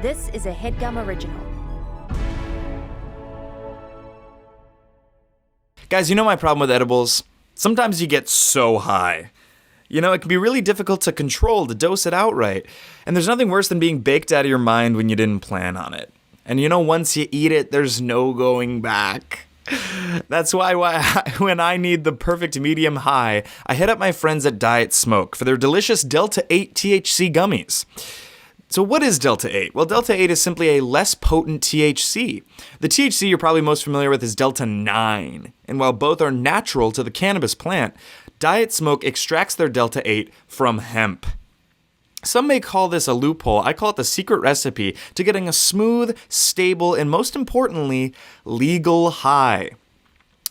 This is a Headgum original. Guys, you know my problem with edibles? Sometimes you get so high. You know, it can be really difficult to control, to dose it outright. And there's nothing worse than being baked out of your mind when you didn't plan on it. And you know, once you eat it, there's no going back. That's why when I need the perfect medium high, I hit up my friends at Diet Smoke for their delicious Delta 8 THC gummies. So what is Delta 8? Well, Delta 8 is simply a less potent THC. The THC you're probably most familiar with is Delta 9. And while both are natural to the cannabis plant, Diet Smoke extracts their Delta 8 from hemp. Some may call this a loophole. I call it the secret recipe to getting a smooth, stable, and most importantly, legal high.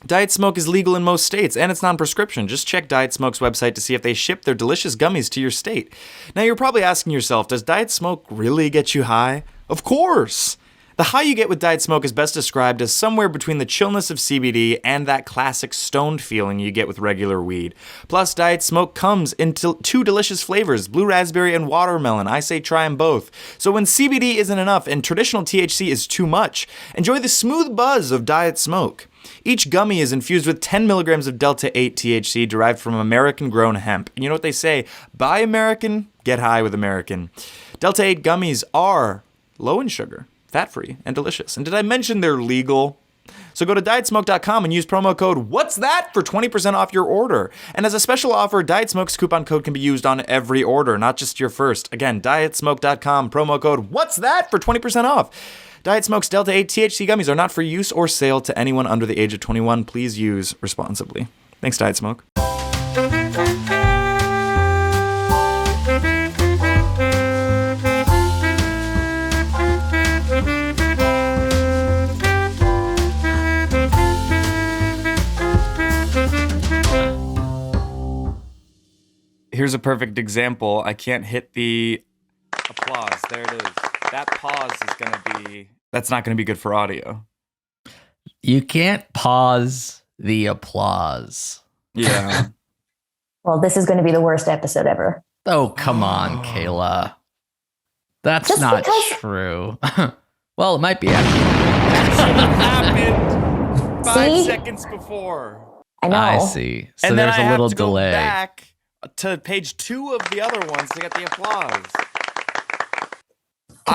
Diet Smoke is legal in most states, and it's non-prescription. Just check Diet Smoke's website to see if they ship their delicious gummies to your state. Now, you're probably asking yourself, does Diet Smoke really get you high? Of course! The high you get with Diet Smoke is best described as somewhere between the chillness of CBD and that classic stoned feeling you get with regular weed. Plus, Diet Smoke comes in two delicious flavors, blue raspberry and watermelon. I say try them both. So when CBD isn't enough and traditional THC is too much, enjoy the smooth buzz of Diet Smoke. Each gummy is infused with 10 milligrams of Delta 8 THC derived from American-grown hemp. And you know what they say? Buy American, get high with American. Delta 8 gummies are low in sugar, fat-free, and delicious. And did I mention they're legal? So go to dietsmoke.com and use promo code What's That for 20% off your order. And as a special offer, Diet Smoke's coupon code can be used on every order, not just your first. Again, dietsmoke.com, promo code What's That for 20% off. Diet Smoke's Delta 8 THC gummies are not for use or sale to anyone under the age of 21. Please use responsibly. Thanks, Diet Smoke. Here's a perfect example. I can't hit the applause. There it is. That pause is going to be... That's not going to be good for audio. You can't pause the applause. Yeah. Well, this is going to be the worst episode ever. Oh, come on, Kayla. That's Just not because- true. Well, it might be. Happened 5 See? seconds before. I know. I see. So And then there's I a little have to delay. go back to page 2 of the other ones to get the applause.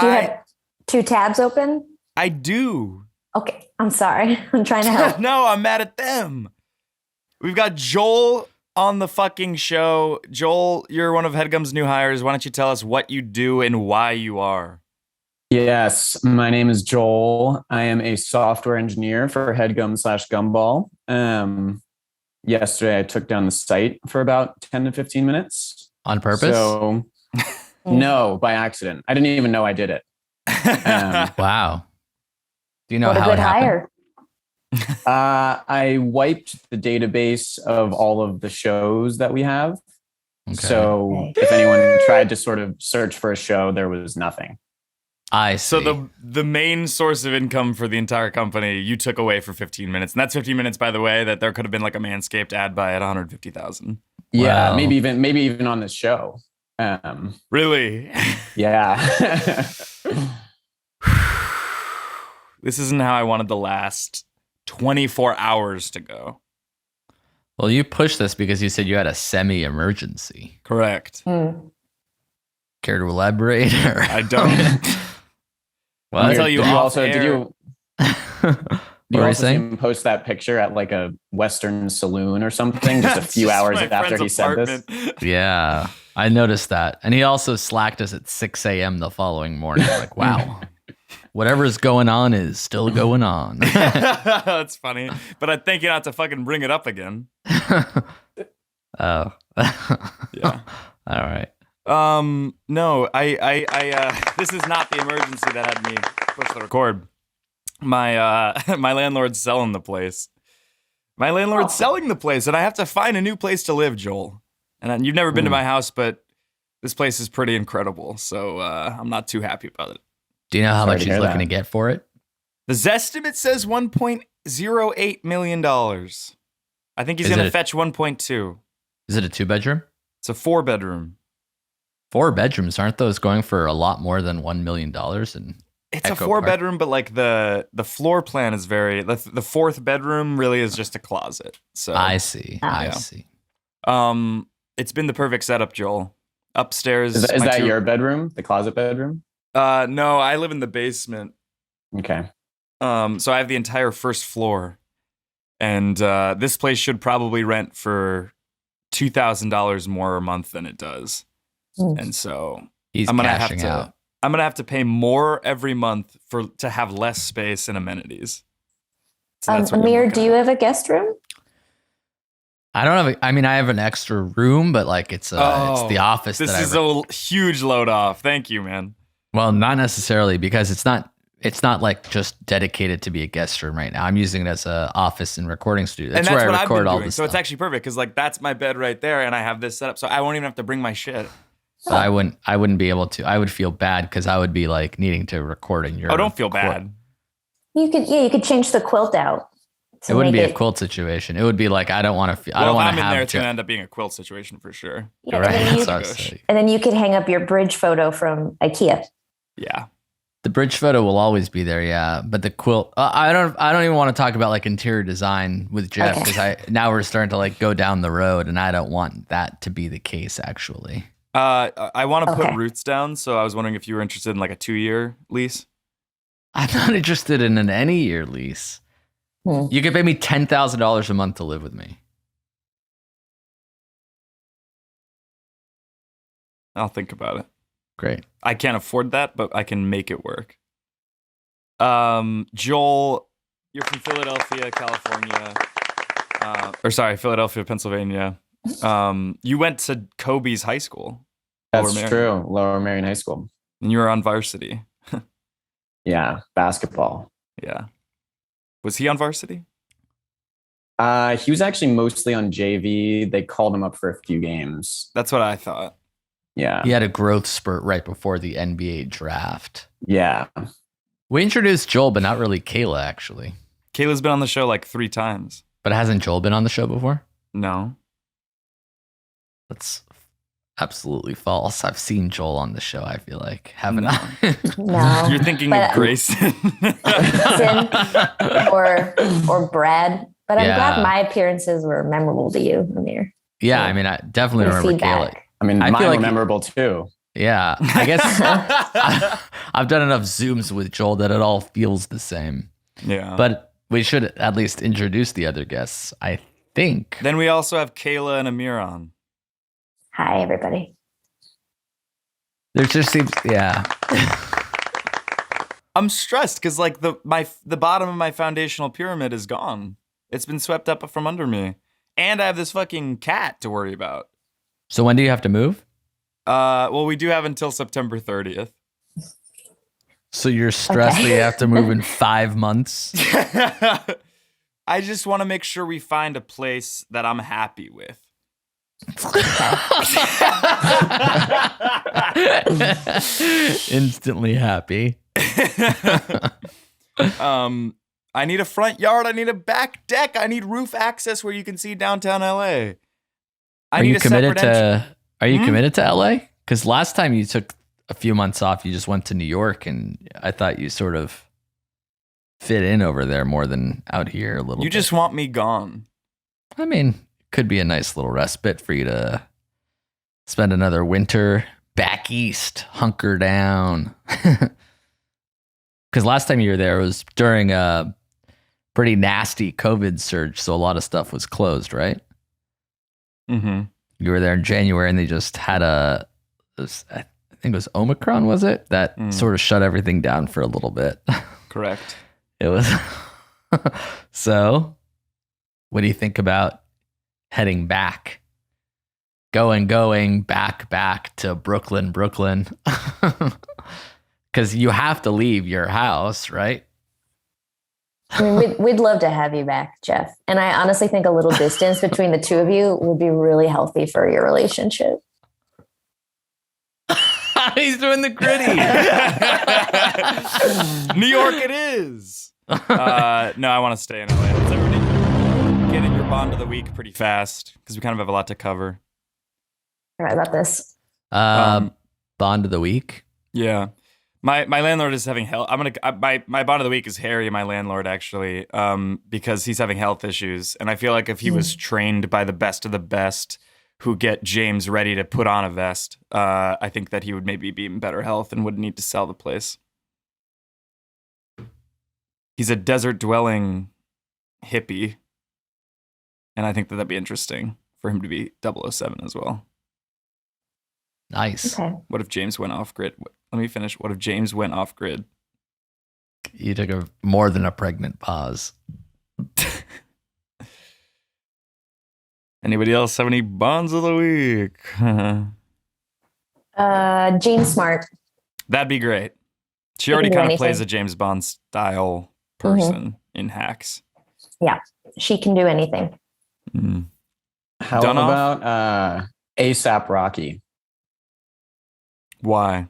Do you have 2 tabs open? I do. Okay, I'm sorry. I'm trying to help. No, I'm mad at them. We've got Joel on the fucking show. Joel, you're one of Headgum's new hires. Why don't you tell us what you do and why you are? Yes, my name is Joel. I am a software engineer for Headgum/Gumball. Yesterday, I took down the site for about 10 to 15 minutes. On purpose? So, no, by accident. I didn't even know I did it. Wow. Do you know What a how good it happened? hire. I wiped the database of all of the shows that we have. Okay. So if anyone tried to sort of search for a show, there was nothing. I see. So the main source of income for the entire company you took away for 15 minutes. And that's 15 minutes, by the way, that there could have been like a Manscaped ad buy at 150,000. Yeah, Wow. maybe even on this show. Really? Yeah. This isn't how I wanted the last 24 hours to go. Well, you pushed this because you said you had a semi-emergency. Correct. Mm. Care to elaborate? Or? I don't. Well, I'll tell you Did you off also air. did you What you were you also see saying? him post that picture at like a Western saloon or something just a It's few just hours my after friend's he said this? apartment. Yeah, I noticed that. And he also slacked us at 6 a.m. the following morning. Like, wow, whatever's going on is still going on. That's funny. But I think you not to fucking bring it up again. Oh. Yeah. All right. No, I this is not the emergency that had me push the record. My my landlord's selling the place. My landlord's selling the place, and I have to find a new place to live, Joel. And you've never been to my house, but this place is pretty incredible. So I'm not too happy about it. Do you know how Sorry much to he's hear looking that. to get for it? The Zestimate says $1.08 million. I think he's Is going to it- fetch 1.2. Is it a 2-bedroom? It's a 4-bedroom. 4 bedrooms, aren't those going for a lot more than $1 million? And It's a 4-bedroom, but like the floor plan is the 4th bedroom really is just a closet. So I see. I see. It's been the perfect setup, Joel. Upstairs. Is that your bedroom? The closet bedroom? No, I live in the basement. Okay. So I have the entire first floor, and this place should probably rent for $2,000 more a month than it does. And so He's I'm gonna cashing out. I'm gonna have to pay more every month to have less space and amenities. So that's what I'm Amir, looking do you at. have a guest room? I don't have. I mean, I have an extra room, but like it's the office. This that is a huge load off. Thank you, man. Well, not necessarily, because it's not like just dedicated to be a guest room right now. I'm using it as an office and recording studio. That's where I what record I've been all doing. this So stuff. it's actually perfect because like that's my bed right there, and I have this set up, so I won't even have to bring my shit. But I wouldn't be able to. I would feel bad because I would be like needing to record in your. Oh, don't feel bad. You could change the quilt out. It wouldn't be a quilt situation. It would be like I don't want to. I don't Well, if want I'm to in have. there, it's gonna end up being a quilt situation for sure. Yeah, Right. and, then That's what I you, was saying. and then you could hang up your bridge photo from IKEA. Yeah. The bridge photo will always be there, yeah. But the quilt, I don't even want to talk about like interior design with Geoff because now we're starting to like go down the road, and I don't want that to be the case actually. I want to put roots down, so I was wondering if you were interested in like a 2-year lease. I'm not interested in an any year lease. You could pay me $10,000 a month to live with me. I'll think about it. Great. I can't afford that, but I can make it work. Joel, you're from Philadelphia, California. Philadelphia, Pennsylvania. You went to Kobe's high school. That's true. Lower Marion High School. And you were on varsity. Yeah, basketball. Yeah. Was he on varsity? He was actually mostly on JV. They called him up for a few games. That's what I thought. Yeah. He had a growth spurt right before the NBA draft. Yeah. We introduced Joel, but not really Kayla, actually. Kayla's been on the show like 3 times. But hasn't Joel been on the show before? No. That's absolutely false. I've seen Joel on the show, I feel like. Haven't I? No. You're thinking of Grayson. Grayson or Brad. But I'm glad my appearances were memorable to you, Amir. Yeah, I mean, I definitely remember Kayla. I mean, I mine feel were like memorable too. Yeah, I guess I've done enough Zooms with Joel that it all feels the same. Yeah. But we should at least introduce the other guests, I think. Then we also have Kayla and Amir on. Hi, everybody. There just seems, yeah. I'm stressed because like the bottom of my foundational pyramid is gone. It's been swept up from under me. And I have this fucking cat to worry about. So when do you have to move? Well, we do have until September 30th. So you're stressed that you have to move in 5 months? I just want to make sure we find a place that I'm happy with. Instantly happy. I need a front yard. I need a back deck. I need roof access where you can see downtown LA. Are you committed to LA? Because last time you took a few months off, you just went to New York, and I thought you sort of fit in over there more than out here a little bit. You just want me gone. I mean, could be a nice little respite for you to spend another winter back east, hunker down. Because last time you were there, it was during a pretty nasty COVID surge, so a lot of stuff was closed, right? Mm-hmm. You were there in January, and they just had I think it was Omicron, was it? That sort of shut everything down for a little bit. Correct. It was. So, what do you think about heading back? Going back to Brooklyn. Because you have to leave your house, right? I mean, we'd love to have you back, Geoff. And I honestly think a little distance between the two of you would be really healthy for your relationship. He's doing the gritty. New York it is. No, I want to stay in LA. Let's everybody get in your bond of the week pretty fast because we kind of have a lot to cover. All right, about this. bond of the week? Yeah. My landlord is having health. My bond of the week is Harry, my landlord, actually, because he's having health issues, and I feel like if he was trained by the best of the best, who get James ready to put on a vest, I think that he would maybe be in better health and wouldn't need to sell the place. He's a desert dwelling hippie, and I think that that'd be interesting for him to be 007 as well. Nice. Okay. What if James went off grid? Let me finish. What if James went off grid? You took a more than a pregnant pause. Anybody else have any bonds of the week? Jean Smart. That'd be great. She already kind of plays a James Bond style person in Hacks. Yeah, she can do anything. How about ASAP Rocky? Why?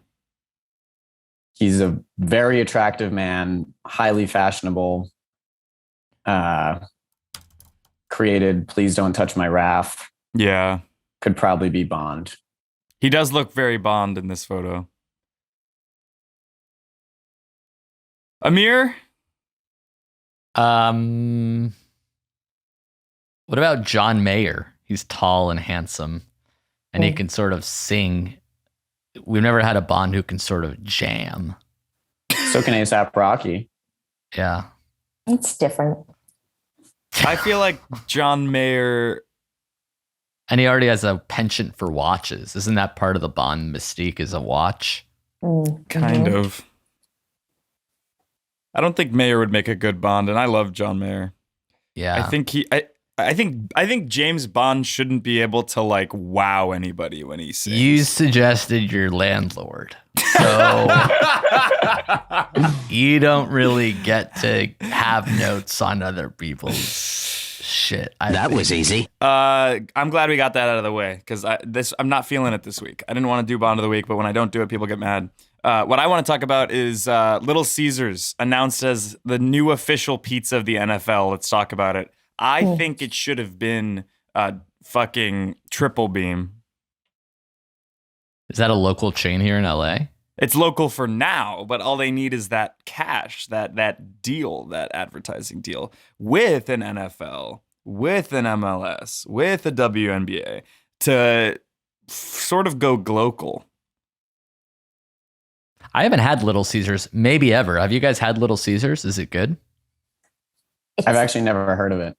He's a very attractive man, highly fashionable. Created Please Don't Touch My Raff. Yeah. Could probably be Bond. He does look very Bond in this photo. Amir? What about John Mayer? He's tall and handsome, and he can sort of sing. We've never had a Bond who can sort of jam. So can ASAP Rocky. Yeah. It's different. I feel like John Mayer... And he already has a penchant for watches. Isn't that part of the Bond mystique, is a watch? Kind of. I don't think Mayer would make a good Bond, and I love John Mayer. Yeah. I think James Bond shouldn't be able to like wow anybody when he sings. You suggested your landlord. So you don't really get to have notes on other people's shit. That was easy. I'm glad we got that out of the way, because I'm not feeling it this week. I didn't want to do Bond of the Week, but when I don't do it, people get mad. What I want to talk about is Little Caesars announced as the new official pizza of the NFL. Let's talk about it. I think it should have been fucking Triple Beam. Is that a local chain here in LA? It's local for now, but all they need is that cash, that deal, that advertising deal with an NFL, with an MLS, with a WNBA to sort of go global. I haven't had Little Caesars, maybe ever. Have you guys had Little Caesars? Is it good? I've actually never heard of it.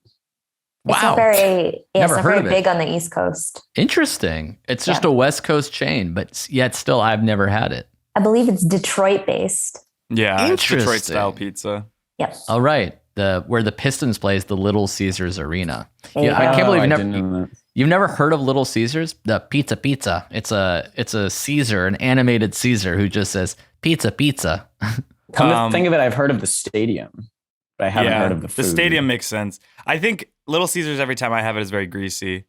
It's not very, big on the East Coast. Interesting. It's just a West Coast chain, but yet still I've never had it. I believe it's Detroit based. Yeah, it's Detroit style pizza. Yep. All right. Where the Pistons plays the Little Caesars Arena. Yeah, I can't believe you've never heard of Little Caesars? The pizza. It's a Caesar, an animated Caesar who just says pizza. Come to think of it, I've heard of the stadium, but I haven't heard of the food. The stadium makes sense. I think Little Caesars, every time I have it, is very greasy.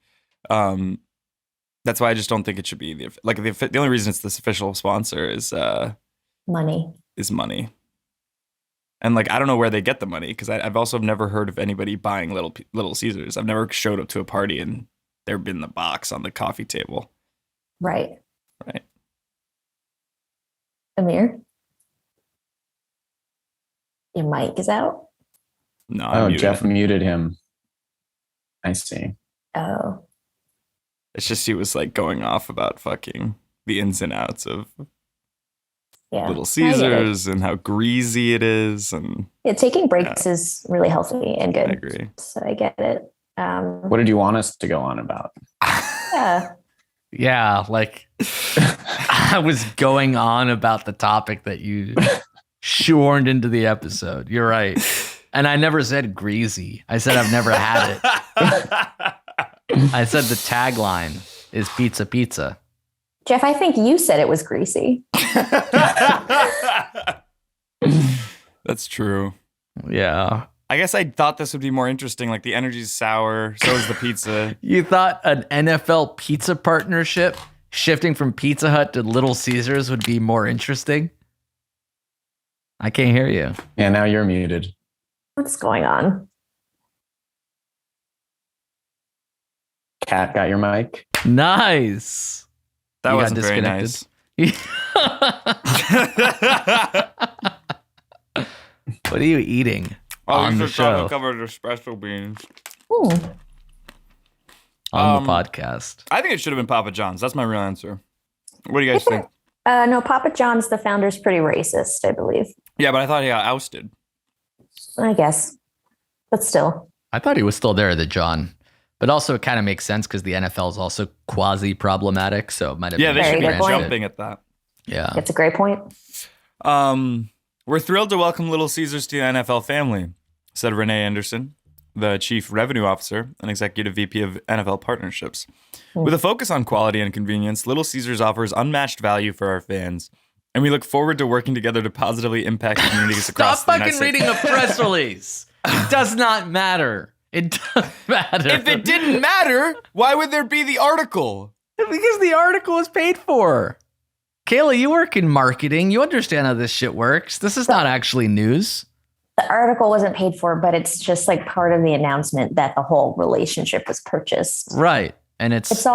That's why I just don't think it should be the only reason it's this official sponsor is money. And like I don't know where they get the money, because I've also never heard of anybody buying Little Caesars. I've never showed up to a party and there'd been the box on the coffee table. Right. Amir, your mic is out. No, Geoff muted him. I see. Oh. It's just he was like going off about fucking the ins and outs of Little Caesars and how greasy it is. And taking breaks is really healthy and good. I agree. So I get it. What did you want us to go on about? Yeah, like I was going on about the topic that you shoehorned into the episode. You're right. And I never said greasy. I said I've never had it. I said the tagline is pizza. Geoff, I think you said it was greasy. That's true. Yeah. I guess I thought this would be more interesting. Like the energy's sour, so is the pizza. You thought an NFL pizza partnership shifting from Pizza Hut to Little Caesars would be more interesting? I can't hear you. Yeah, now you're muted. What's going on? Kat, got your mic? Nice. That You wasn't got very disconnected? nice. What are you eating on the show? Covered espresso beans. Ooh. On the podcast. I think it should have been Papa John's. That's my real answer. What do you guys think? No, Papa John's, the founder's pretty racist, I believe. Yeah, but I thought he got ousted. I guess. But still. I thought he was still there, the John. But also it kind of makes sense because the NFL is also quasi-problematic. So it might have been. Yeah, they should be good point. jumping at that. Yeah. That's a great point. We're thrilled to welcome Little Caesars to the NFL family, said Renee Anderson, the Chief Revenue Officer and Executive VP of NFL Partnerships. With a focus on quality and convenience, Little Caesars offers unmatched value for our fans, and we look forward to working together to positively impact communities across the United States. Stop fucking reading a press release. It does not matter. It doesn't matter. If it didn't matter, why would there be the article? Because the article is paid for. Kayla, you work in marketing. You understand how this shit works. This is not actually news. The article wasn't paid for, but it's just like part of the announcement that the whole relationship was purchased. Right. And it's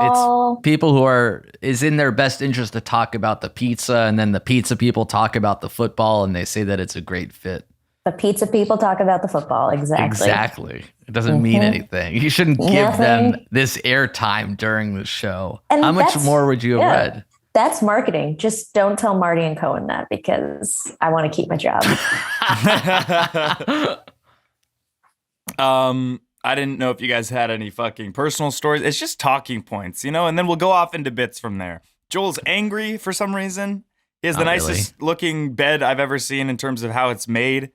people who is in their best interest to talk about the pizza, and then the pizza people talk about the football, and they say that it's a great fit. The pizza people talk about the football. Exactly. It doesn't mean anything. You shouldn't give them this airtime during the show. And how much more would you have read? That's marketing. Just don't tell Marty and Cohen that, because I want to keep my job. I didn't know if you guys had any fucking personal stories. It's just talking points, and then we'll go off into bits from there. Joel's angry for some reason. He has the nicest looking bed I've ever seen in terms of how it's made.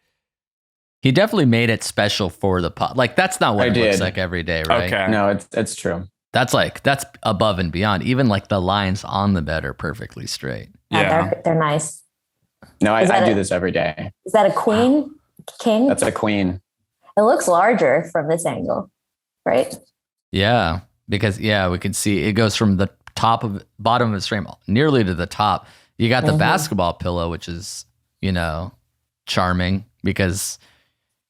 He definitely made it special for the pod. Like, that's not what it looks like every day, right? Okay. No, it's true. That's above and beyond. Even like the lines on the bed are perfectly straight. Yeah. They're nice. No, I do this every day. Is that a queen? King? That's a queen. It looks larger from this angle, right? Yeah, because we can see it goes from the bottom of his frame nearly to the top. You got the basketball pillow, which is, charming because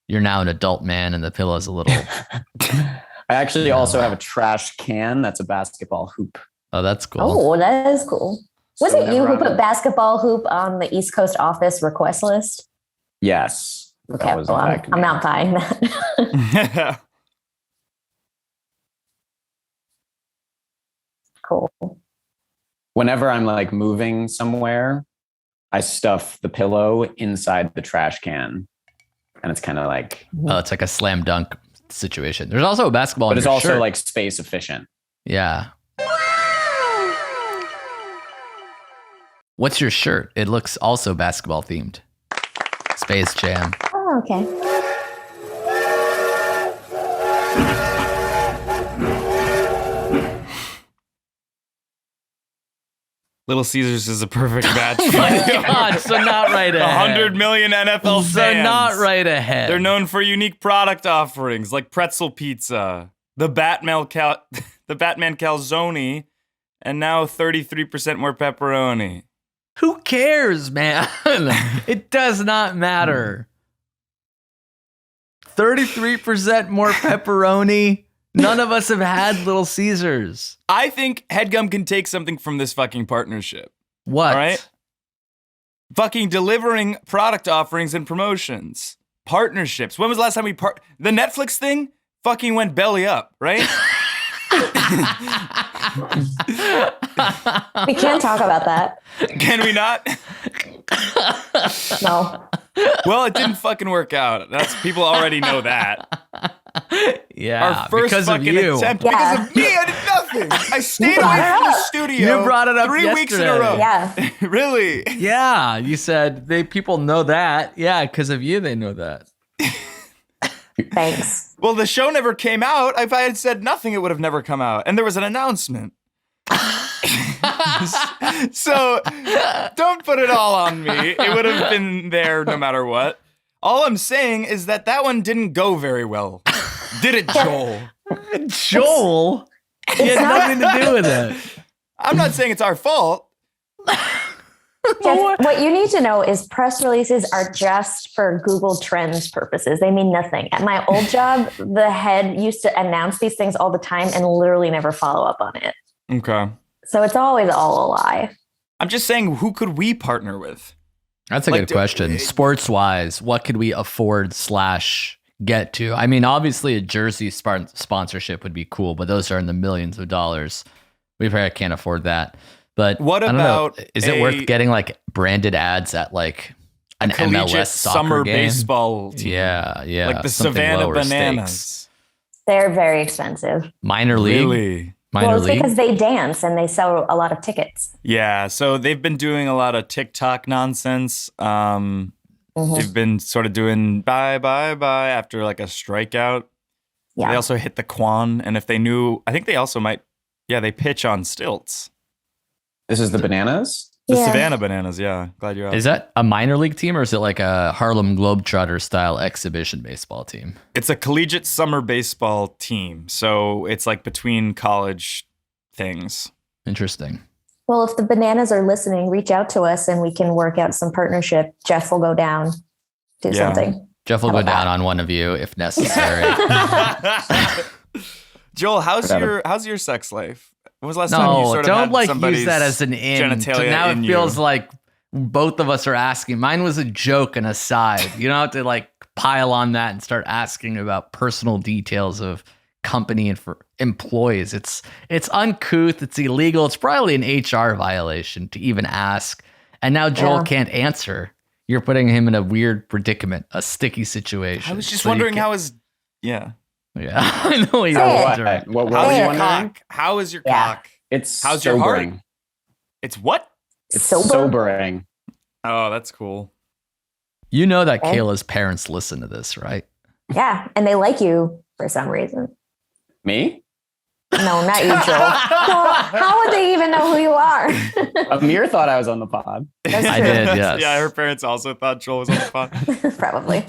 you're now an adult man and the pillow is a little. I actually also have a trash can that's a basketball hoop. Oh, that's cool. Oh, that is cool. Was it you who put basketball hoop on the East Coast office request list? Yes. Okay, well, I'm not buying that. Cool. Whenever I'm like moving somewhere, I stuff the pillow inside the trash can. And it's kind of like... Oh, it's like a slam dunk situation. There's also a basketball but in your it's also shirt. like space efficient. Yeah. What's your shirt? It looks also basketball themed. Space Jam. Oh, okay. Little Caesars is a perfect match. Oh my God, so not right ahead. 100 million NFL fans. So not right ahead. They're known for unique product offerings like pretzel pizza, the Batman calzone, and now 33% more pepperoni. Who cares, man? It does not matter. 33% more pepperoni. None of us have had Little Caesars. I think Headgum can take something from this fucking partnership. What? All right? Fucking delivering product offerings and promotions. Partnerships. When was the last time the Netflix thing fucking went belly up, right? We can't talk about that. Can we not? No. Well, it didn't fucking work out. People already know that. Yeah, our first because fucking of you. attempt. Yeah. Because of me, I did nothing. I stayed away from the studio. You brought it up 3 weeks in a yesterday. row. Yeah. Really? Yeah, you said people know that. Yeah, because of you, they know that. Thanks. Well, the show never came out. If I had said nothing, it would have never come out. And there was an announcement. So don't put it all on me. It would have been there no matter what. All I'm saying is that one didn't go very well. Did it, Joel? Joel? He had nothing to do with it. I'm not saying it's our fault. Geoff, what you need to know is press releases are just for Google Trends purposes. They mean nothing. At my old job, the head used to announce these things all the time and literally never follow up on it. Okay. So it's always all a lie. I'm just saying, who could we partner with? That's a good question. Sports wise, what could we afford / get to? I mean, obviously a jersey sponsorship would be cool, but those are in the millions of dollars. We probably can't afford that. But what I don't about know. Is it worth getting like branded ads at like an MLS summer game? baseball team? Yeah. Like the Savannah Bananas. Stakes. They're very expensive. Minor league? Really? Well, it's because they dance and they sell a lot of tickets. Yeah, so they've been doing a lot of TikTok nonsense. They've been sort of doing bye after like a strikeout. Yeah. They also hit the Quan, and if they knew, I think they also might, they pitch on stilts. This is the Bananas? The Savannah Bananas, yeah. Glad you're out. Is that a minor league team, or is it like a Harlem Globetrotter style exhibition baseball team? It's a collegiate summer baseball team. So it's like between college things. Interesting. Well, if the Bananas are listening, reach out to us and we can work out some partnership. Geoff will go down, do something. Geoff will go down on one of you if necessary. Joel, how's your sex life? When was the last time you sort of don't had like use that as an in. Now it feels like both of us are asking. Mine was a joke and aside. You don't have to like pile on that and start asking about personal details of company and for employees. It's uncouth. It's illegal. It's probably an HR violation to even ask. And now Joel can't answer. You're putting him in a weird predicament, a sticky situation. I was just wondering how his Yeah, I know you're wondering. What how's you your wondering? cock? How is your cock? It's how's sobering. your heart? It's what? It's sobering. Oh, that's cool. You know that Kayla's parents listen to this, right? Yeah, and they like you for some reason. Me? No, not you, Joel. Well, how would they even know who you are? Amir thought I was on the pod. I did, yes. Yeah, her parents also thought Joel was on the pod. Probably.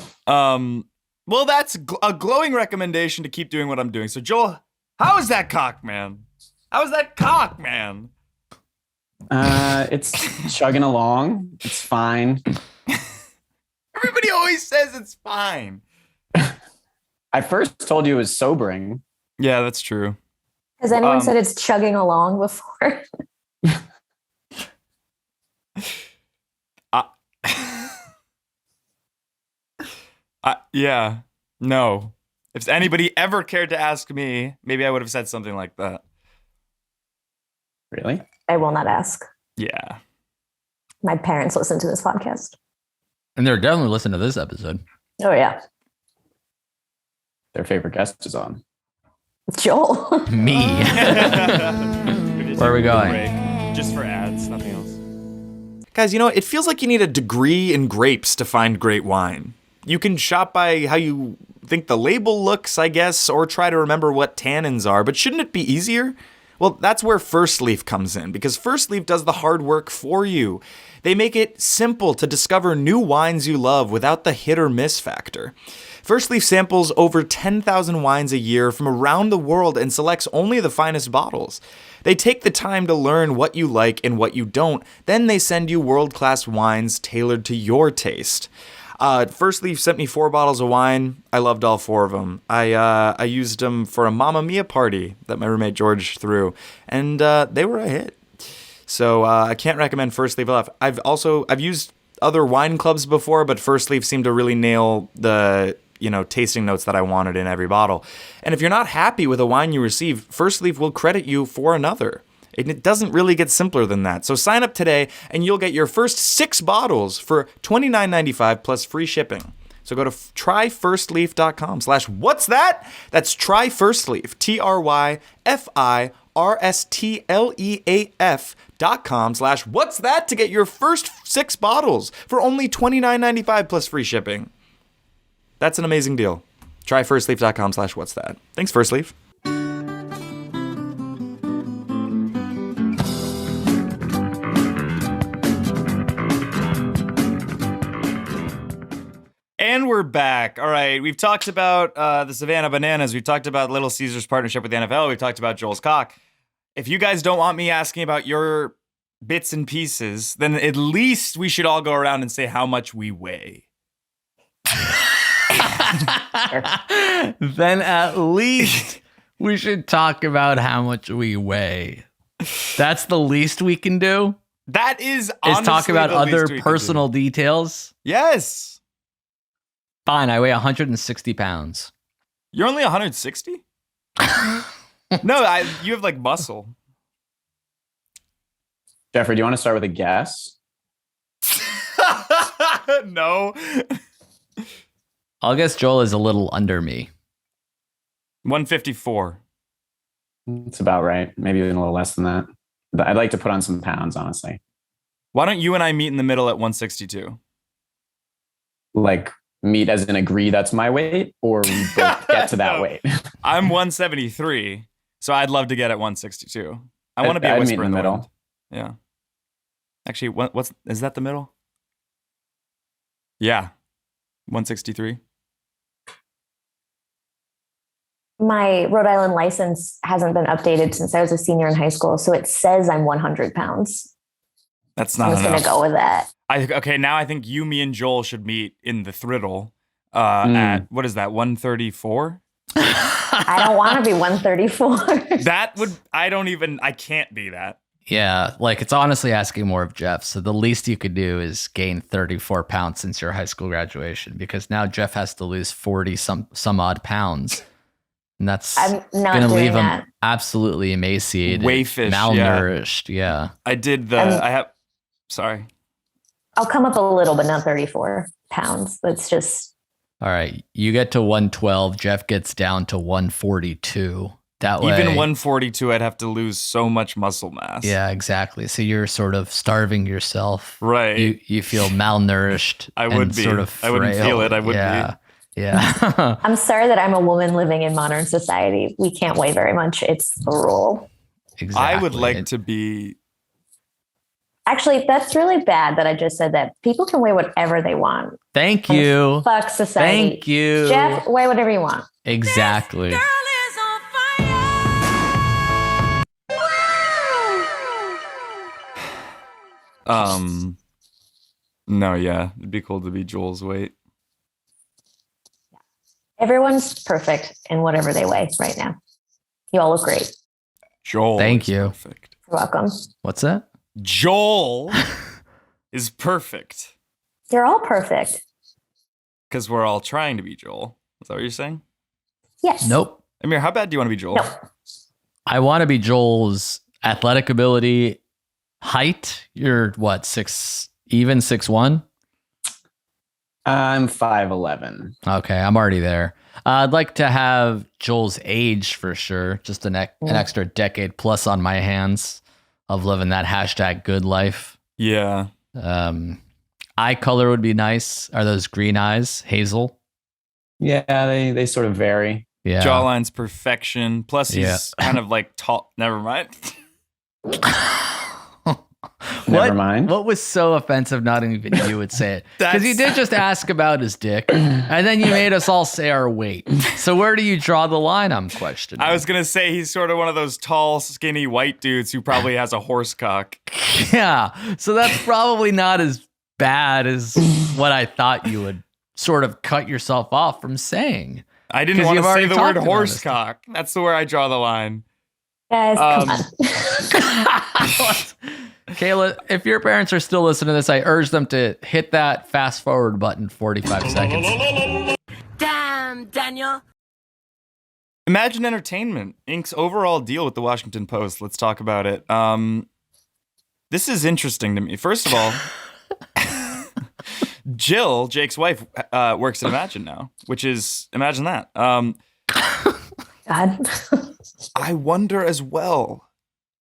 Well, that's a glowing recommendation to keep doing what I'm doing. So, Joel, how is that cock, man? How is that cock, man? It's chugging along. It's fine. Everybody always says it's fine. I first told you it was sobering. Yeah, that's true. Has anyone said it's chugging along before? Yeah, no. If anybody ever cared to ask me, maybe I would have said something like that. Really? I will not ask. Yeah. My parents listen to this podcast. And they're definitely listening to this episode. Oh, yeah. Their favorite guest is on. Joel. Me. Where are we going? Just for ads, nothing else. Guys, it feels like you need a degree in grapes to find great wine. You can shop by how you think the label looks, I guess, or try to remember what tannins are, but shouldn't it be easier? Well, that's where First Leaf comes in, because First Leaf does the hard work for you. They make it simple to discover new wines you love without the hit or miss factor. First Leaf samples over 10,000 wines a year from around the world and selects only the finest bottles. They take the time to learn what you like and what you don't, then they send you world-class wines tailored to your taste. First Leaf sent me 4 bottles of wine. I loved all 4 of them. I used them for a Mamma Mia party that my roommate George threw, and they were a hit. So I can't recommend First Leaf enough. I've used other wine clubs before, but First Leaf seemed to really nail the tasting notes that I wanted in every bottle. And if you're not happy with a wine you receive, First Leaf will credit you for another. It doesn't really get simpler than that. So sign up today and you'll get your first 6 bottles for $29.95 plus free shipping. So go to tryfirstleaf.com/what's that? That's tryfirstleaf, tryfirstleaf.com/what's that to get your first 6 bottles for only $29.95 plus free shipping. That's an amazing deal. Tryfirstleaf.com/what's that. Thanks, First Leaf. And we're back. All right, we've talked about the Savannah Bananas. We've talked about Little Caesars' partnership with the NFL. We've talked about Joel's cock. If you guys don't want me asking about your bits and pieces, then at least we should all go around and say how much we weigh. Then at least we should talk about how much we weigh. That's the least we can do? That is talk about the other least we could personal do. details. Yes. Fine, I weigh 160 pounds. You're only 160? No, you have like muscle. Jeffrey, do you want to start with a guess? No. I'll guess Joel is a little under me. 154. It's about right. Maybe even a little less than that. But I'd like to put on some pounds, honestly. Why don't you and I meet in the middle at 162? Like meet as in agree that's my weight, or we both get to that No. weight. I'm 173, so I'd love to get at 162. I want to be a I'd whisper meet in the middle. wind. Yeah. Actually, is that the middle? Yeah. 163. My Rhode Island license hasn't been updated since I was a senior in high school, so it says I'm 100 pounds. That's I'm not just going enough. to go with that. Okay, now I think you, me, and Joel should meet in the Thriddle at, what is that, 134? I don't want to be 134. I can't be that. Yeah, like it's honestly asking more of Geoff. So the least you could do is gain 34 pounds since your high school graduation, because now Geoff has to lose 40 some odd pounds. And that's I'm not going to doing leave him that. absolutely emaciated, Wayfish, malnourished. Yeah. I did sorry. I'll come up a little, but not 34 pounds. That's just. All right. You get to 112. Geoff gets down to 142. That way. Even 142, I'd have to lose so much muscle mass. Yeah, exactly. So you're sort of starving yourself. Right. You feel malnourished. I would and be. Sort of I wouldn't frail. feel it. I would yeah. be. Yeah. I'm sorry that I'm a woman living in modern society. We can't weigh very much. It's the rule. Exactly. I would like to be. Actually, that's really bad that I just said that. People can weigh whatever they want. Thank you. Fuck society. Thank you. Geoff, weigh whatever you want. Exactly. No, yeah. It'd be cool to be Joel's weight. Everyone's perfect in whatever they weigh right now. You all look great. Joel. Thank is you. Perfect. You're welcome. What's that? Joel is perfect. You're all perfect. Because we're all trying to be Joel. Is that what you're saying? Yes. Nope. Amir, how bad do you want to be Joel? No. I want to be Joel's athletic ability, height. You're what, 6'1"? I'm 5'11". Okay, I'm already there. I'd like to have Joel's age for sure. Just an extra decade plus on my hands of living that hashtag good life. Yeah. Eye color would be nice. Are those green eyes? Hazel? Yeah, they sort of vary. Yeah. Jawline's perfection. Plus, he's kind of like tall. Never mind. Never mind. What was so offensive? Not even you would say it, because you did just ask about his dick, and then you made us all say our weight. So where do you draw the line? I'm questioning. I was gonna say he's sort of one of those tall, skinny white dudes who probably has a horse cock. Yeah. So that's probably not as bad as what I thought you would sort of cut yourself off from saying. I didn't 'Cause want you've to say already the talked word about horse this. cock. That's where I draw the line. Guys, come on. Kayla, if your parents are still listening to this, I urge them to hit that fast forward button 45 seconds. Damn, Daniel. Imagine Entertainment Inc.'s overall deal with the Washington Post. Let's talk about it. This is interesting to me. First of all, Jill, Jake's wife, works at Imagine now, which is, imagine that. God. I wonder as well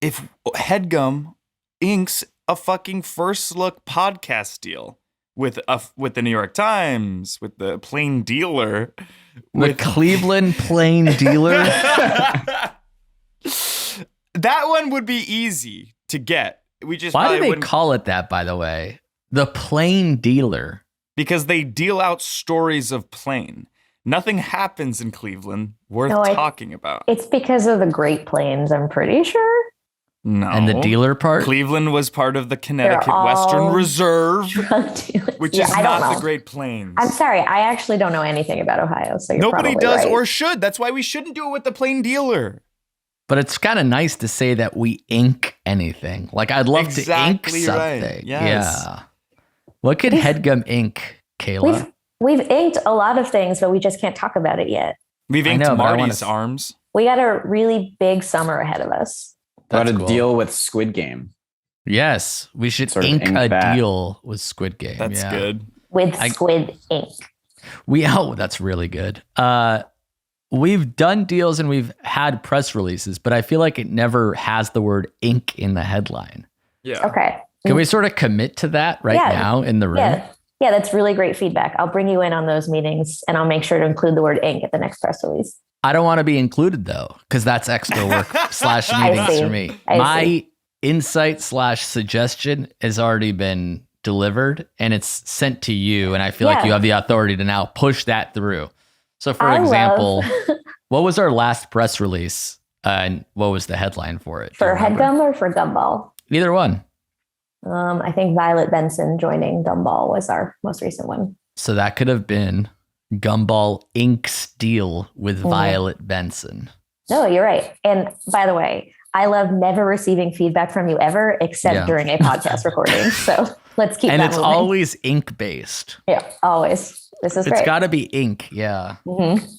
if Headgum inks a fucking first look podcast deal with the New York Times, with the Plain Dealer, The Cleveland Plain Dealer. That one would be easy to get. We just Why do probably they wouldn't- call it that, by the way? The Plain Dealer. Because they deal out stories of Plain. Nothing happens in Cleveland worth No, talking about. It's because of the Great Plains, I'm pretty sure. No. And the dealer part? Cleveland was part of the Connecticut all Western Reserve, Drug dealers. which Yeah, is I don't not know. the Great Plains. I'm sorry. I actually don't know anything about Ohio, so you're Nobody probably does right. or should. That's why we shouldn't do it with the Plain Dealer. But it's kind of nice to say that we ink anything. Like I'd love to ink Exactly something. right. Yes. Yeah. What could Headgum ink, Kayla? We've inked a lot of things, but we just can't talk about it yet. We've inked know, but I Marty's wanna- arms. We got a really big summer ahead of us. Got That's to cool. deal with Squid Game. Yes, we should Sort of ink ink a that. deal with Squid Game. That's yeah. good. With squid ink. That's really good. We've done deals and we've had press releases, but I feel like it never has the word ink in the headline. Yeah. Okay. Can we sort of commit to that right Yeah. now in the room? Yeah, that's really great feedback. I'll bring you in on those meetings and I'll make sure to include the word ink at the next press release. I don't want to be included though, because that's extra work / meetings see. for me. I My see. insight / suggestion has already been delivered and it's sent to you. And I feel like Yeah. you have the authority to now push that through. So for I example, what was our last press release? And what was the headline for it? Do you For remember? Headgum or for Gumball? Either one. I think Violet Benson joining Gumball was our most recent one. So that could have been Gumball inks deal with Violet Benson. No, you're right. And by the way, I love never receiving feedback from you ever, except Yeah. during a podcast recording. So let's keep And that it's moving. always ink based. Yeah, always. This is It's great. got to be ink. Yeah. Mhm. Do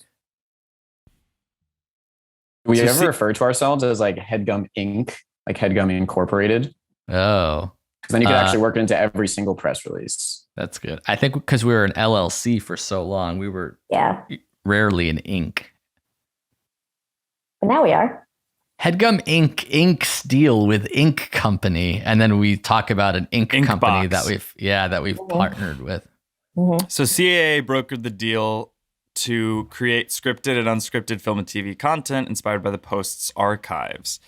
we So ever see- refer to ourselves as like Headgum Inc., like Headgum Incorporated? Oh, Because then you could actually work it into every single press release. that's good. I think because we were an LLC for so long, we were Yeah, rarely an ink. but now we are. Headgum Inc. inks deal with Ink Company, and then we talk about an ink Ink company box. that we've partnered with. So CAA brokered the deal to create scripted and unscripted film and TV content inspired by the Post's archives.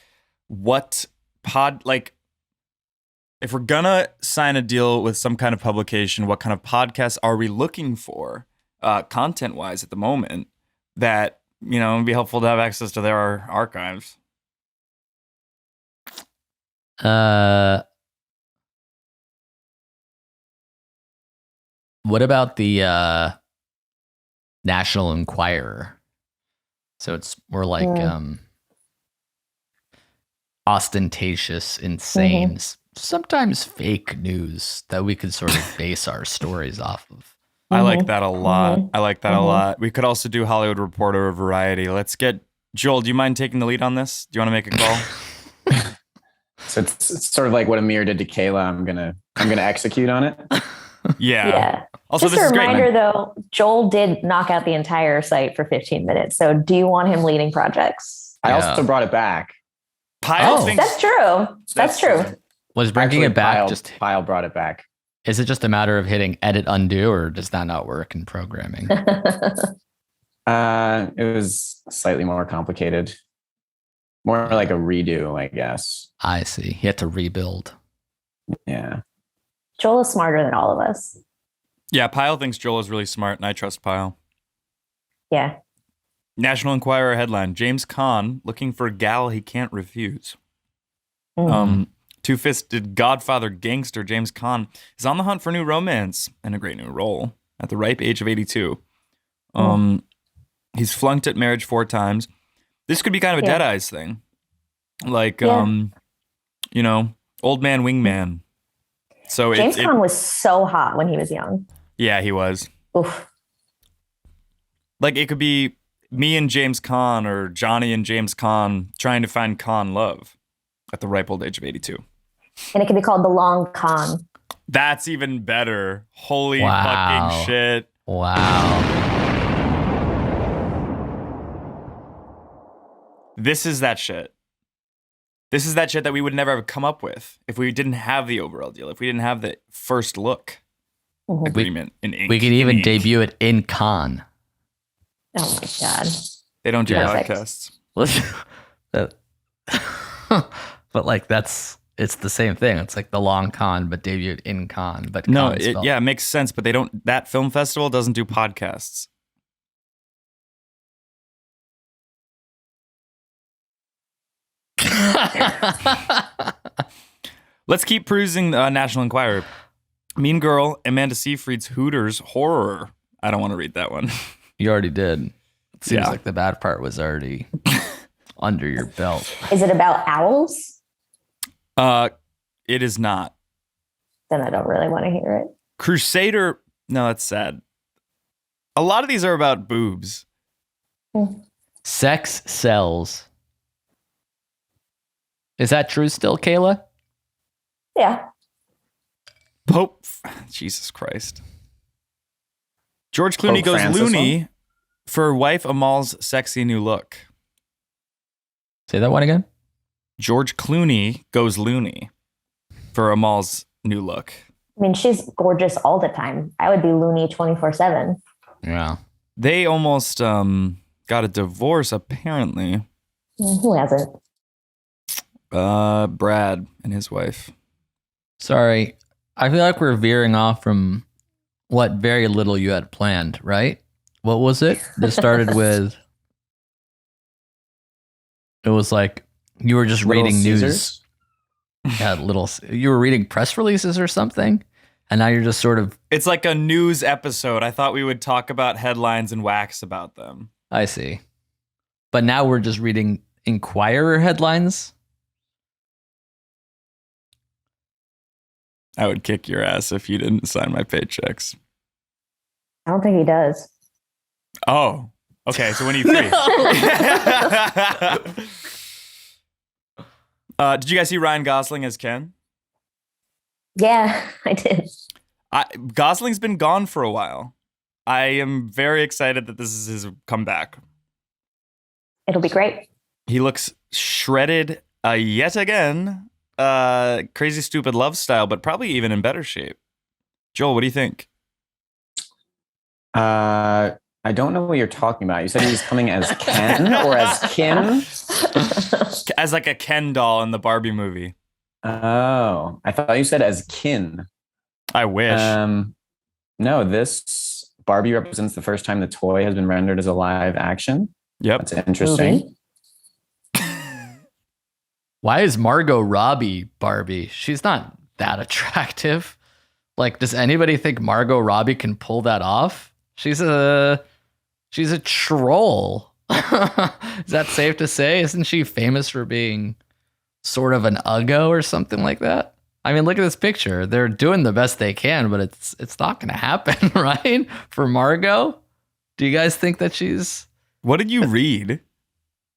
If we're gonna sign a deal with some kind of publication, what kind of podcasts are we looking for, content-wise at the moment, that, it'd be helpful to have access to their archives? What about the National Enquirer? So it's more like ostentatious, insane, sometimes fake news that we could sort of base our stories off of. I like that a lot. I like that a Mhm. lot. We could also do Hollywood Reporter or Variety. Let's get Joel. Do you mind taking the lead on this? Do you want to make a call? So it's sort of like what Amir did to Kayla. I'm gonna execute on it. Yeah. Yeah. Also, Just this a is great. reminder, though, Joel did knock out the entire site for 15 minutes. So do you want him leading projects? I Yeah. also brought it back. Pyle Oh. thinks That's true. That's true. Was bringing Actually, it back Pyle brought it back. is it just a matter of hitting edit undo, or does that not work in programming? It was slightly more complicated. More like a redo, I guess. I see. You had to rebuild. Yeah. Joel is smarter than all of us. Yeah, Pyle thinks Joel is really smart, and I trust Pyle. Yeah. National Enquirer headline: James Caan looking for a gal he can't refuse. Mhm. Two-fisted Godfather gangster James Caan is on the hunt for new romance and a great new role at the ripe age of 82. He's flunked at marriage 4 times. This could be kind of a Yeah. Dead Eyes thing, like Yeah. old man wingman. So James Caan was so hot when he was young. yeah, he was. Oof. Like, it could be me and James Caan, or Johnny and James Caan trying to find Caan love at the ripe old age of 82. And it can be called the long con. That's even better. Holy Wow. fucking shit. Wow. This is that shit. This is that shit that we would never have come up with if we didn't have the overall deal, if we didn't have the first look agreement in ink. We could in even ink. debut it in con. Oh my God. They don't do Yeah. podcasts. But like it's the same thing. It's like the long con, but debuted in con. But No, con spelled- it makes sense, but they don't. That film festival doesn't do podcasts. Let's keep perusing National Enquirer. Mean Girl, Amanda Seyfried's Hooters horror. I don't want to read that one. You already did. It seems Yeah. like the bad part was already under your belt. Is it about owls? It is not. Then I don't really want to hear it. Crusader. No, that's sad. A lot of these are about boobs. Sex sells. Is that true still, Kayla? Yeah. Pope. Jesus Christ. George Clooney Pope goes Francis loony one? for wife Amal's sexy new look. Say that one again. George Clooney goes loony for Amal's new look. I mean, she's gorgeous all the time. I would be loony 24/7. Yeah. They almost got a divorce, apparently. Who hasn't? Brad and his wife. Sorry. I feel like we're veering off from what very little you had planned, right? What was it? This started with... It was like you were just Little reading Caesars? news. Yeah, you were reading press releases or something, and now you're just sort of... It's like a news episode. I thought we would talk about headlines and wax about them. I see. But now we're just reading Inquirer headlines. I would kick your ass if you didn't sign my paychecks. I don't think he does. Oh, okay. So when are you free? Did you guys see Ryan Gosling as Ken? Yeah, I did. Gosling's been gone for a while. I am very excited that this is his comeback. It'll be great. He looks shredded yet again. Crazy Stupid Love style, but probably even in better shape. Joel, what do you think? I don't know what you're talking about. You said he's coming as Ken or as Kin? As like a Ken doll in the Barbie movie. Oh, I thought you said as kin. I wish. No, this Barbie represents the first time the toy has been rendered as a live action. Yep. That's interesting. Why is Margot Robbie Barbie? She's not that attractive. Like, does anybody think Margot Robbie can pull that off? She's a troll. Is that safe to say? Isn't she famous for being sort of an uggo or something like that? I mean, look at this picture. They're doing the best they can, but it's not going to happen, right? For Margot? Do you guys think that she's... What did you read?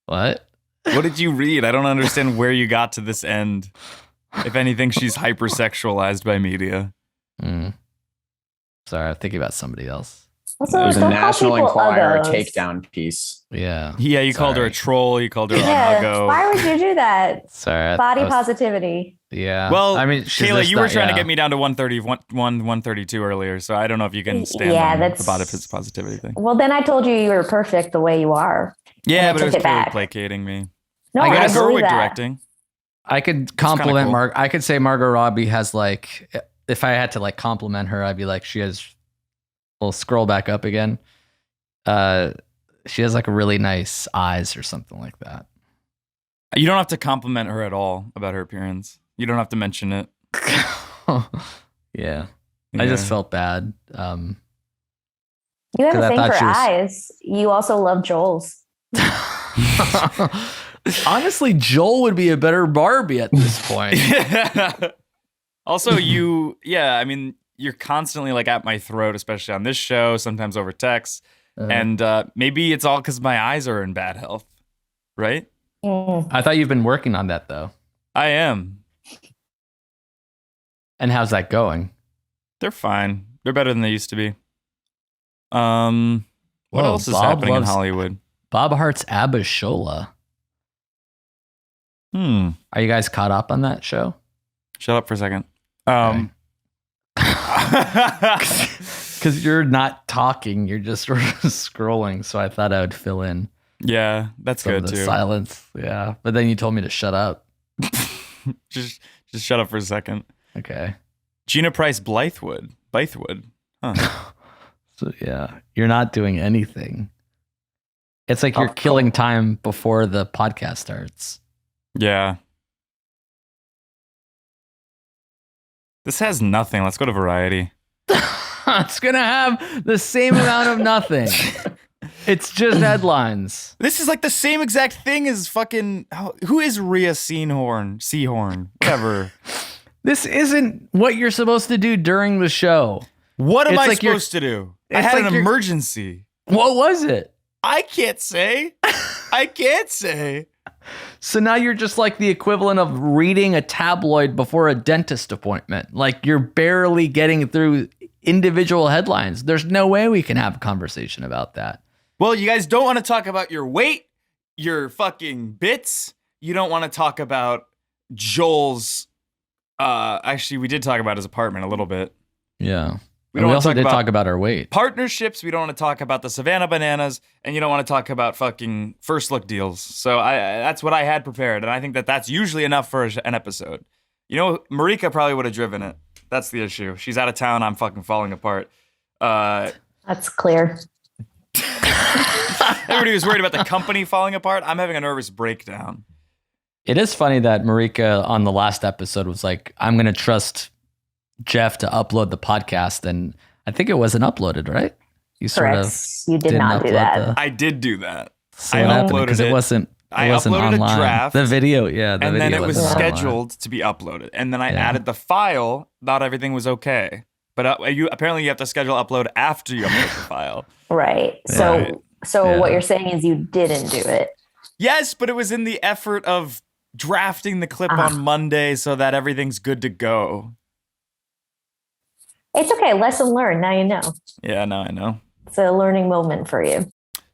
What? What did you read? I don't understand where you got to this end. If anything, she's hypersexualized by media. Sorry, I'm thinking about somebody else. Also, It was a don't call National people Enquirer uggos. takedown piece. Yeah. Yeah, you called her a troll. You called her Yeah, an uggo. why would you do that? Sorry. Body positivity. Yeah. Well, I mean, she's Kayla, just you were not- trying to yeah. get me down to 132 earlier, so I don't know if you can stand Yeah, on that's- the body positivity thing. Well, then I told you were perfect the way you are. Yeah, I but it was took it clearly back. placating me. No, I I, guess- believe Gerwig that. directing. I could compliment cool. I could say Margot Robbie has like, if I had to like compliment her, I'd be like, she has, we'll scroll back up again. She has like really nice eyes or something like that. You don't have to compliment her at all about her appearance. You don't have to mention it. Yeah. I just felt bad. You have 'Cause a I thing thought for she was- eyes. You also love Joel's. Honestly, Joel would be a better Barbie at this point. Also, I mean, you're constantly like at my throat, especially on this show, sometimes over text. And maybe it's all because my eyes are in bad health, right? I thought you've been working on that though. I am. And how's that going? They're fine. They're better than they used to be. What Whoa, else is Bob happening in loves- Hollywood? Bob Hart's Abishola. Are you guys caught up on that show? Shut up for a second. Because you're not talking, you're just sort of scrolling. So I thought I would fill in Yeah, that's some good of the too. silence. Yeah, but then you told me to shut up. Just shut up for a second. Okay. Gina Price Blythewood. Huh. So yeah, you're not doing anything. It's like you're killing time before the podcast starts. Yeah. This has nothing. Let's go to Variety. It's gonna have the same amount of nothing. It's just headlines. This is like the same exact thing as fucking. Who is Rhea Seahorn? Whatever. This isn't what you're supposed to do during the show. What am I supposed to do? I had an emergency. What was it? I can't say. So now you're just like the equivalent of reading a tabloid before a dentist appointment. Like you're barely getting through individual headlines. There's no way we can have a conversation about that. Well, you guys don't want to talk about your weight, your fucking bits. You don't want to talk about Joel's. Actually, we did talk about his apartment a little bit. Yeah. We also did talk about our weight. Partnerships. We don't want to talk about the Savannah bananas, and you don't want to talk about fucking first look deals. So that's what I had prepared, and I think that's usually enough for an episode. You know, Marika probably would have driven it. That's the issue. She's out of town. I'm fucking falling apart. That's clear. Everybody was worried about the company falling apart. I'm having a nervous breakdown. It is funny that Marika on the last episode was like, I'm going to trust Geoff to upload the podcast, and I think it wasn't uploaded, right? You You did not do that. I did do that. So I uploaded it. It wasn't uploaded online. A draft. The video, yeah. And then it was scheduled to be uploaded. And then I added the file. Thought everything was okay. But apparently you have to schedule upload after you upload the file. Right. So what you're saying is you didn't do it. Yes, but it was in the effort of drafting the clip on Monday so that everything's good to go. It's okay. Lesson learned. Now you know. Yeah, now I know. It's a learning moment for you.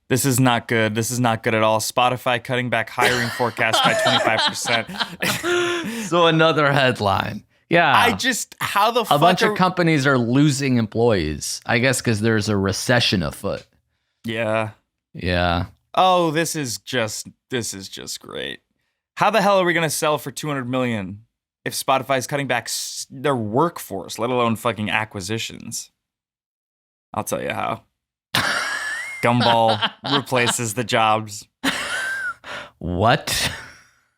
This is not good. This is not good at all. Spotify cutting back hiring forecast by 25%. So another headline. Yeah. How the fuck? A bunch of companies are losing employees. I guess because there's a recession afoot. Yeah. Yeah. Oh, this is just great. How the hell are we going to sell for $200 million if Spotify's cutting back their workforce, let alone fucking acquisitions? I'll tell you how. Gumball replaces the jobs. What?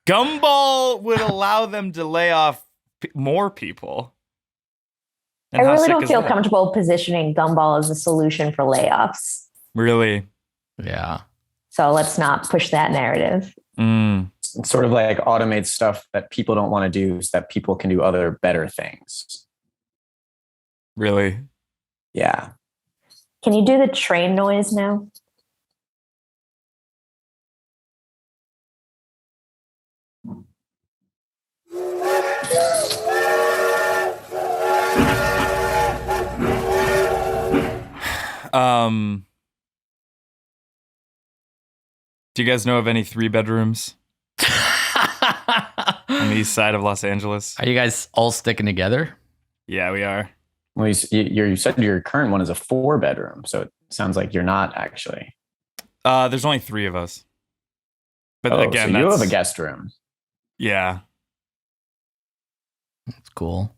Gumball would allow them to lay off more people. And I really don't feel comfortable positioning Gumball as a solution for layoffs. Really? Yeah. So let's not push that narrative. It's sort of like automate stuff that people don't want to do so that people can do other better things. Really? Yeah. Can you do the train noise now? Do you guys know of any 3-bedrooms on the east side of Los Angeles? Are you guys all sticking together? Yeah, we are. Well, you said your current one is a 4-bedroom, so it sounds like you're not actually. There's only 3 of us. But again, so you have a guest room. Yeah. That's cool.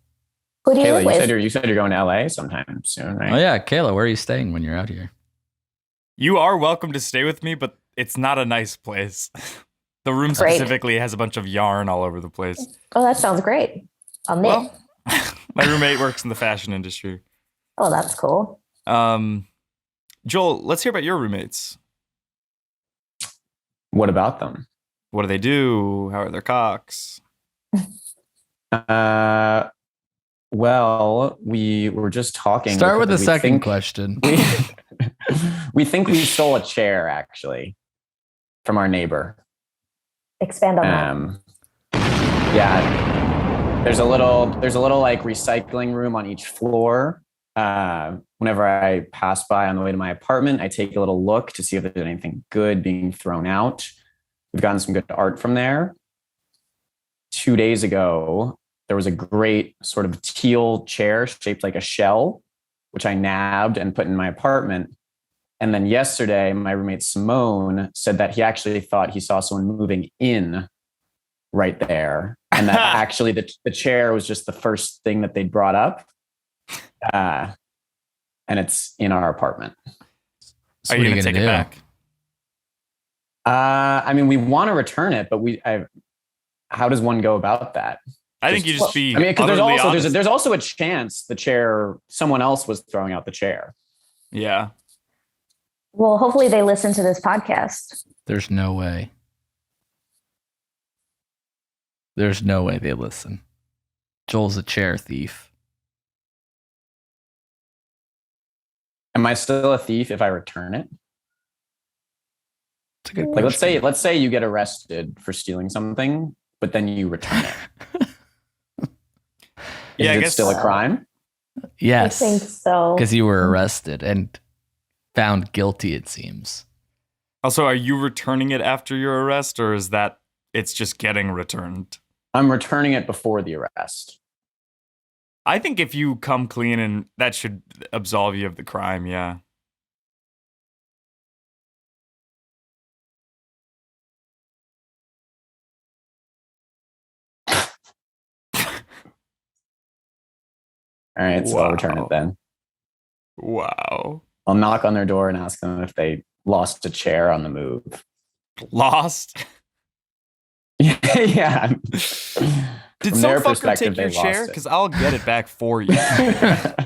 Who do you Kayla, live with? you said you're going to LA sometime soon, right? Oh yeah, Kayla, where are you staying when you're out here? You are welcome to stay with me, but it's not a nice place. The room specifically has a bunch of yarn all over the place. Oh, that sounds great. Amir. My roommate works in the fashion industry. Oh, that's cool. Joel, let's hear about your roommates. What about them? What do they do? How are their cocks? Well, we were just talking. Start with the second question. We think we stole a chair, actually, from our neighbor. Expand on that. Yeah, there's a little like recycling room on each floor. Whenever I pass by on the way to my apartment, I take a little look to see if there's anything good being thrown out. We've gotten some good art from there. 2 days ago, there was a great sort of teal chair shaped like a shell, which I nabbed and put in my apartment. And then yesterday, my roommate Simone said that he actually thought he saw someone moving in right there. And that actually the chair was just the first thing that they'd brought up. And it's in our apartment. So are you going to take it back? I mean, we want to return it, but how does one go about that? I think you just be. I mean, because there's also a chance someone else was throwing out the chair. Yeah. Well, hopefully they listen to this podcast. There's no way. There's no way they listen. Joel's a chair thief. Am I still a thief if I return it? It's a good Like, question. let's say you get arrested for stealing something, but then you return it. Yeah, I Is it guess still a crime? Yes. I think so. Because you were arrested and found guilty, it seems. Also, are you returning it after your arrest, or is that it's just getting returned? I'm returning it before the arrest. I think if you come clean, and that should absolve you of the crime, yeah. All right, so I'll return it then. Wow. I'll knock on their door and ask them if they lost a chair on the move. Lost? Yeah. Did From some their fucker perspective, take your they lost chair? it. Because I'll get it back for you. I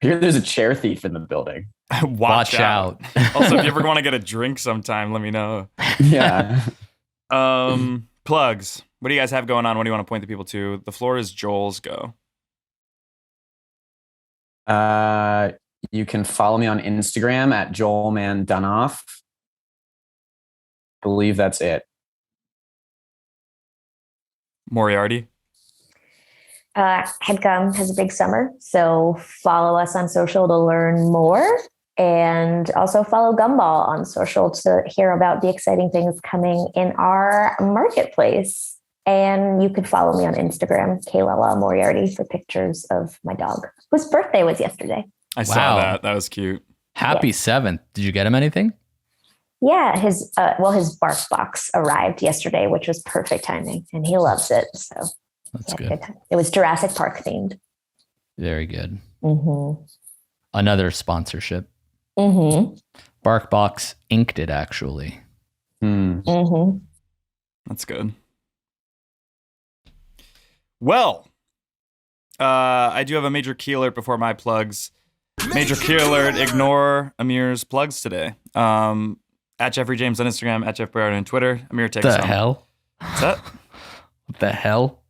hear there's a chair thief in the building. Watch out. out. Also, if you ever want to get a drink sometime, let me know. Yeah. Plugs. What do you guys have going on? What do you want to point the people to? The floor is Joel's go. You can follow me on Instagram at JoelManDunoff. I believe that's it. Moriarty. Headgum has a big summer, so follow us on social to learn more, and also follow Gumball on social to hear about the exciting things coming in our marketplace. And you could follow me on Instagram, Kayla Moriarty, for pictures of my dog, whose birthday was yesterday. I saw that. That was cute. Happy 7th. Did you get him anything? Yeah, his bark box arrived yesterday, which was perfect timing, and he loves it. So That's yeah, good. good time. It was Jurassic Park themed. Very good. Mm-hmm. Another sponsorship. Mm-hmm. Barkbox inked it, actually. Mm-hmm. That's good. Well, I do have a major key alert before my plugs. Major key alert, ignore Amir's plugs today. At Jeffrey James on Instagram, at Jeff Boyard on Twitter. Amir takes The some. hell? What's that? What the hell?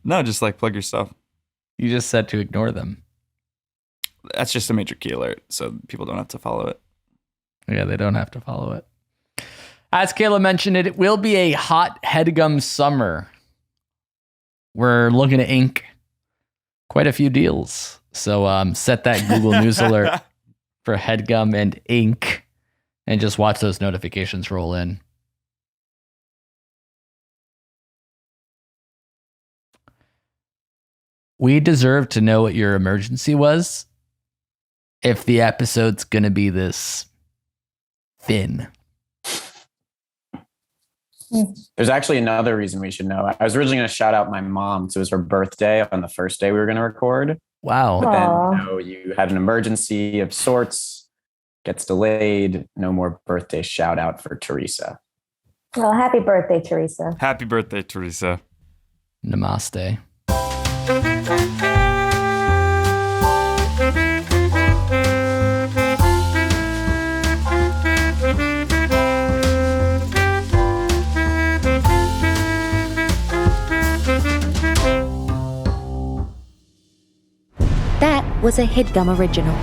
No, just like plug your stuff. You just said to ignore them. That's just a major key alert, so people don't have to follow it. Yeah, they don't have to follow it. As Kayla mentioned, it will be a hot Headgum summer. We're looking to ink quite a few deals. So set that Google News alert for Headgum and ink and just watch those notifications roll in. We deserve to know what your emergency was if the episode's going to be this thin. There's actually another reason we should know. I was originally going to shout out my mom. So it was her birthday on the first day we were going to record. Wow. But Aw. then you had an emergency of sorts, gets delayed. No more birthday shout out for Teresa. Well, happy birthday, Teresa. Happy birthday, Teresa. Namaste. That was a Headgum original.